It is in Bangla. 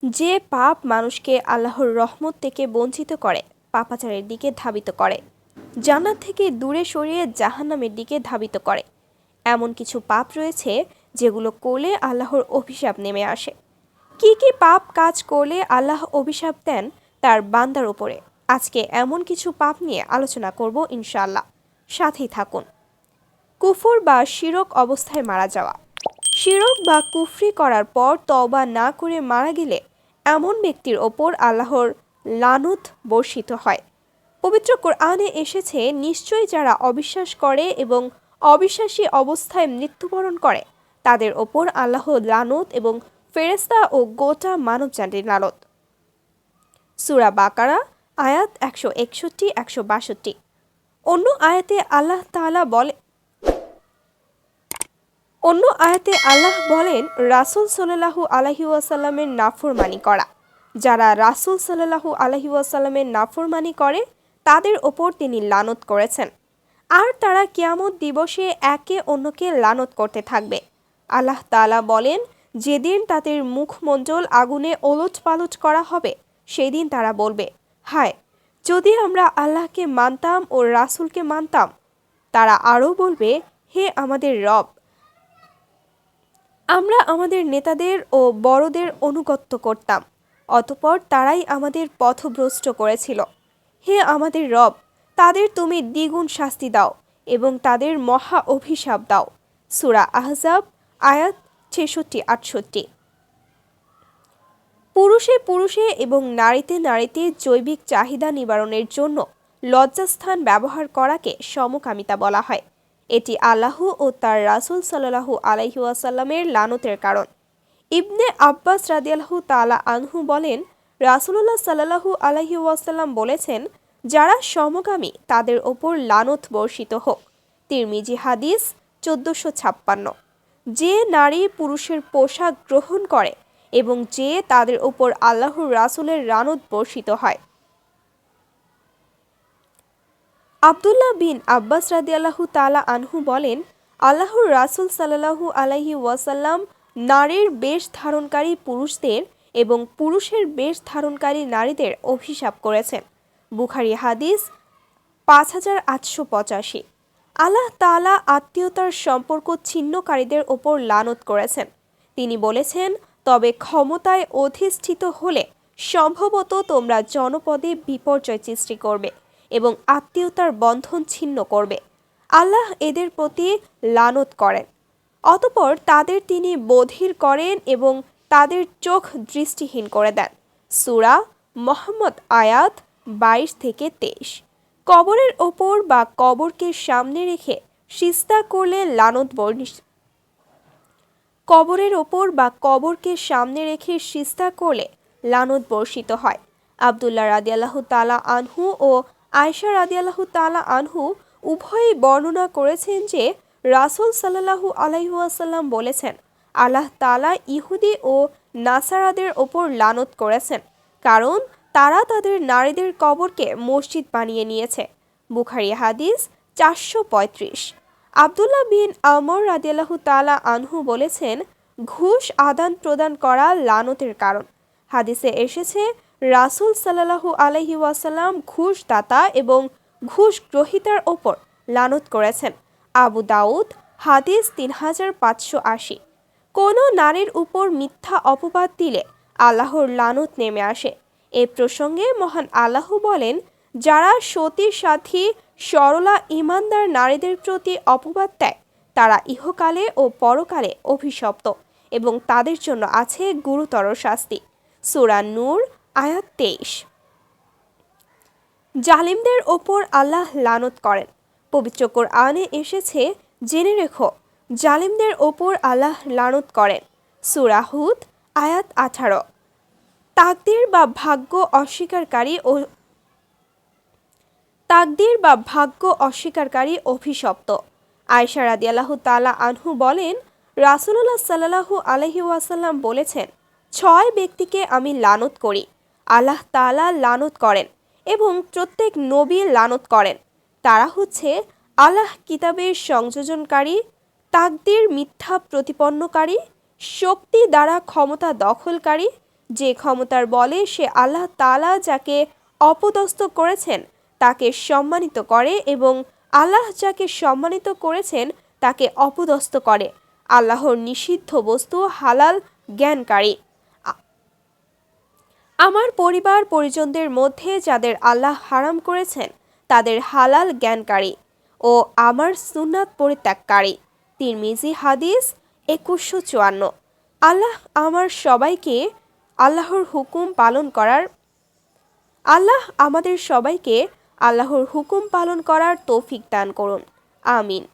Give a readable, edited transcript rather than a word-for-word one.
যে পাপ মানুষকে আল্লাহর রহমত থেকে বঞ্চিত করে, পাপাচারের দিকে ধাবিত করে, জান্নাত থেকে দূরে সরিয়ে জাহান্নামের দিকে ধাবিত করে, এমন কিছু পাপ রয়েছে যেগুলো করলে আল্লাহর অভিশাপ নেমে আসে। কি কি পাপ কাজ করলে আল্লাহ অভিশাপ দেন তার বান্দার উপরে, আজকে এমন কিছু পাপ নিয়ে আলোচনা করব ইনশাআল্লাহ। সাথেই থাকুন। কুফর বা শিরক অবস্থায় মারা যাওয়া। শিরক বা কুফরি করার পর তওবা না করে মারা গেলে এমন ব্যক্তির ওপর আল্লাহর লানত বর্ষিত হয়। পবিত্র কোরআনে এসেছে, নিশ্চয়ই যারা অবিশ্বাস করে এবং অবিশ্বাসী অবস্থায় মৃত্যুবরণ করে তাদের ওপর আল্লাহর লানত এবং ফেরেশতা ও গোটা মানবজাতির লানত। সূরা বাকারা আয়াত 161-162। অন্য আয়াতে আল্লাহ বলেন, রাসূল সাল্লাল্লাহু আলাইহি ওয়াসাল্লামের নাফরমানি করা। যারা রাসূল সাল্লাল্লাহু আলাইহি ওয়াসাল্লামের নাফরমানি করে তাদের ওপর তিনি লানত করেছেন, আর তারা কিয়ামত দিবসে একে অন্যকে লানত করতে থাকবে। আল্লাহ তাআলা বলেন, যেদিন তাদের মুখমণ্ডল আগুনে ওলটপালট করা হবে সেদিন তারা বলবে, হায়, যদি আমরা আল্লাহকে মানতাম ও রাসূলকে মানতাম। তারা আরও বলবে, হে আমাদের রব, আমরা আমাদের নেতাদের ও বড়দের আনুগত্য করতাম, অতঃপর তারাই আমাদের পথভ্রষ্ট করেছিল। হে আমাদের রব, তাদের তুমি দ্বিগুণ শাস্তি দাও এবং তাদের মহা অভিশাপ দাও। সূরা আহজাব আয়াত 66-68। পুরুষে পুরুষে এবং নারীতে নারীতে জৈবিক চাহিদা নিবারণের জন্য লজ্জাস্থান ব্যবহার করাকে সমকামিতা বলা হয়। এটি আল্লাহ ও তার রাসূল সাল্লাল্লাহু আলাইহি ওয়াসাল্লামের লানতের কারণ। ইবনে আব্বাস রাদিয়াল্লাহু তাআলা আনহু বলেন, রাসূলুল্লাহ সাল্লাল্লাহু আলাইহি ওয়াসাল্লাম বলেছেন, যারা সমকামী তাদের ওপর লানত বর্ষিত হোক। তিরমিজি হাদিস 1456। যে নারী পুরুষের পোশাক গ্রহণ করে এবং যে তাদের ওপর আল্লাহর রাসূলের লানত বর্ষিত হয়। আব্দুল্লাহ বিন আব্বাস রাদিয়াল্লাহু তাআলা আনহু বলেন, আল্লাহর রাসূল সাল্লাল্লাহু আলাইহি ওয়াসাল্লাম নারীর বেশ ধারণকারী পুরুষদের এবং পুরুষের বেশ ধারণকারী নারীদের অভিশাপ করেছেন। বুখারী হাদিস 5885। আল্লাহ তাআলা আত্মীয়তার সম্পর্ক ছিন্নকারীদের ওপর লানত করেছেন। তিনি বলেছেন, তবে ক্ষমতায় অধিষ্ঠিত হলে সম্ভবত তোমরা জনপদে বিপর্যয় সৃষ্টি করবে এবং আত্মীয়তার বন্ধন ছিন্ন করবে। আল্লাহ এদের প্রতি লানত করেন, অতঃপর তাদের তিনি বধির করেন এবং তাদের চোখ দৃষ্টিহীন করে দেন। সূরা মুহাম্মদ আয়াত 22-23। কবরের ওপর বা কবরকে সামনে রেখে সিজদা করলে লানত বর্ষিত হয়। আব্দুল্লাহ রাদিয়াল্লাহু তাআলা আনহু ও আয়েশা রাদিয়াল্লাহু তাআলা আনহু উভয়ই বর্ণনা করেছেন যে রাসূল সাল্লাল্লাহু আলাইহি ওয়াসাল্লাম বলেছেন, আল্লাহ তাআলা ইহুদি ও নাসারাদের ওপর লানত করেছেন, কারণ তারা তাদের নারীদের কবরকে মসজিদ বানিয়ে নিয়েছে। বুখারী হাদিস 435। আব্দুল্লাহ বিন আমর রাদিয়াল্লাহু তাআলা আনহু বলেছেন, ঘুষ আদান প্রদান করা লানতের কারণ। হাদিসে এসেছে, রাসূল সাল্লাল্লাহু আলাইহি ওয়াসাল্লাম ঘুষদাতা এবং ঘুষ গ্রহীতার ওপর লানত করেছেন। আবু দাউদ হাদিস 3580। কোনো নারীর উপর মিথ্যা অপবাদ দিলে আল্লাহর লানত নেমে আসে। এ প্রসঙ্গে মহান আল্লাহ বলেন, যারা সতীর সাথী সরলা ঈমানদার নারীদের প্রতি অপবাদ দেয় তারা ইহকালে ও পরকালে অভিশপ্ত এবং তাদের জন্য আছে গুরুতর শাস্তি। সূরা নূর আয়াত 23। জালিমদের ওপর আল্লাহ লানত করেন। পবিত্র কোরআনে এসেছে, জেনে রেখো, জালিমদের ওপর আল্লাহ লানত করেন। সূরা হুদ আয়াত 18। তাকদীর বা ভাগ্য অস্বীকারী অভিশপ্ত। আয়েশা রাদিয়াল্লাহু তাআলা আনহু বলেন, রাসূলুল্লাহ সাল্লাল্লাহু আলাইহি ওয়াসাল্লাম বলেছেন, 6 ব্যক্তিকে আমি লানত করি, আল্লাহ তাআলা লানত করেন এবং প্রত্যেক নবী লানত করেন। তারা হচ্ছে আল্লাহ কিতাবের সংযোজনকারী, তাকদীর মিথ্যা প্রতিপন্নকারী, শক্তি দ্বারা ক্ষমতা দখলকারী, যে ক্ষমতার বলে সে আল্লাহ তাআলা যাকে অপদস্থ করেছেন তাকে সম্মানিত করে এবং আল্লাহ যাকে সম্মানিত করেছেন তাকে অপদস্থ করে। আল্লাহর নিষিদ্ধ বস্তু হালাল জ্ঞানকারী। আমার পরিবার পরিজনদের মধ্যে যাদের আল্লাহ হারাম করেছেন তাদের হালাল জ্ঞানকারী ও আমার সুন্নাত পরিত্যাগকারী। তিরমিজি হাদিস 2154। আল্লাহ আমাদের সবাইকে আল্লাহর হুকুম পালন করার তৌফিক দান করুন। আমিন।